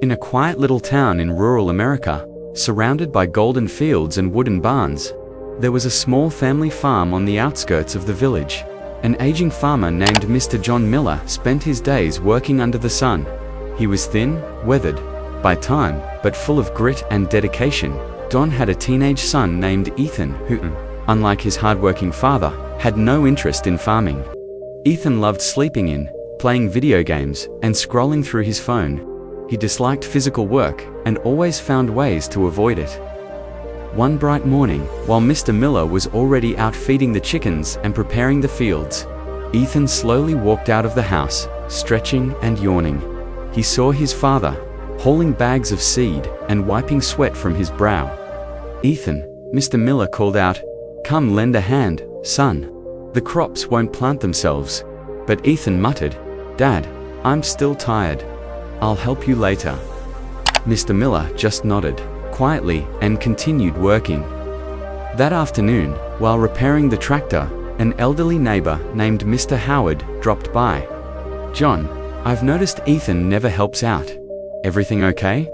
In a quiet little town in rural America, surrounded by golden fields and wooden barns, there was a small family farm on the outskirts of the village. An aging farmer named Mr. John Miller spent his days working under the sun. He was thin, weathered by time, but full of grit and dedication. Don had a teenage son named Ethan who, unlike his hardworking father, had no interest in farming. Ethan loved sleeping in, playing video games, and scrolling through his phone. He disliked physical work and always found ways to avoid it. One bright morning, while Mr. Miller was already out feeding the chickens and preparing the fields, Ethan slowly walked out of the house, stretching and yawning. He saw his father, hauling bags of seed and wiping sweat from his brow. "Ethan," Mr. Miller called out, "come lend a hand, son. The crops won't plant themselves." But Ethan muttered, "Dad, I'm still tired. I'll help you later." Mr. Miller just nodded quietly and continued working. That afternoon, while repairing the tractor, an elderly neighbor named Mr. Howard dropped by. "John, I've noticed Ethan never helps out. Everything okay?"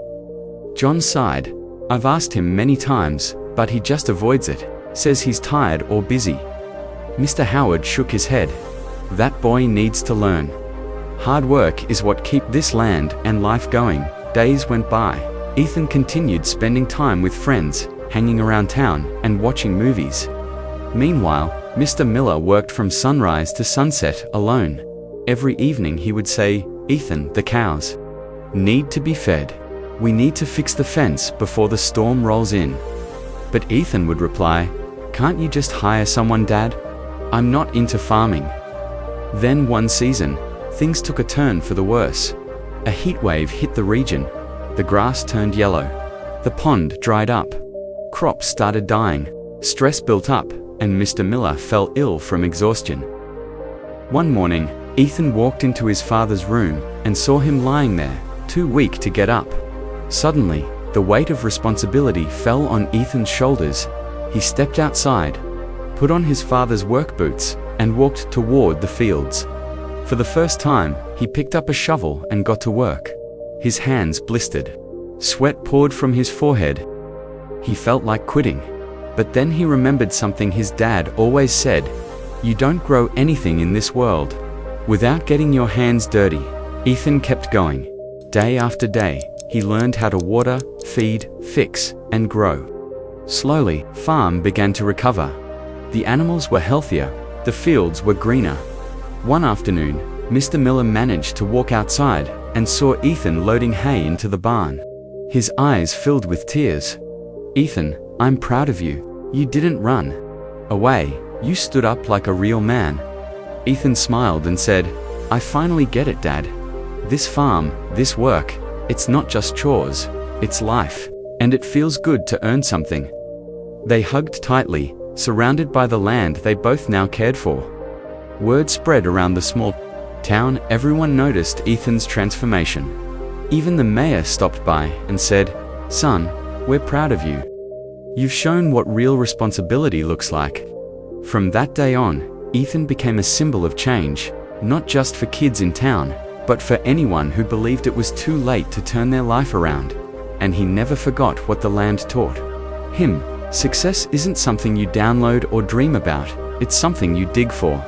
John sighed. "I've asked him many times, but he just avoids it, says he's tired or busy." Mr. Howard shook his head. "That boy needs to learn. Hard work is what keeps this land and life going." Days went by. Ethan continued spending time with friends, hanging around town, and watching movies. Meanwhile, Mr. Miller worked from sunrise to sunset alone. Every evening he would say, "Ethan, the cows need to be fed. We need to fix the fence before the storm rolls in." But Ethan would reply, "Can't you just hire someone, Dad? I'm not into farming." Then one season, things took a turn for the worse. A heat wave hit the region. The grass turned yellow. The pond dried up. Crops started dying. Stress built up, and Mr. Miller fell ill from exhaustion. One morning, Ethan walked into his father's room and saw him lying there, too weak to get up. Suddenly, the weight of responsibility fell on Ethan's shoulders. He stepped outside, put on his father's work boots, and walked toward the fields. For the first time, he picked up a shovel and got to work. His hands blistered. Sweat poured from his forehead. He felt like quitting. But then he remembered something his dad always said: "You don't grow anything in this world without getting your hands dirty." Ethan kept going. Day after day, he learned how to water, feed, fix, and grow. Slowly, farm began to recover. The animals were healthier, the fields were greener. One afternoon, Mr. Miller managed to walk outside and saw Ethan loading hay into the barn. His eyes filled with tears. "Ethan, I'm proud of you. You didn't run away. You stood up like a real man." Ethan smiled and said, "I finally get it, Dad. This farm, this work, it's not just chores, it's life, and it feels good to earn something." They hugged tightly, surrounded by the land they both now cared for. Word spread around the small town. Everyone noticed Ethan's transformation. Even the mayor stopped by and said, "Son, we're proud of you. You've shown what real responsibility looks like." From that day on, Ethan became a symbol of change, not just for kids in town, but for anyone who believed it was too late to turn their life around. And he never forgot what the land taught him. Success isn't something you download or dream about, it's something you dig for.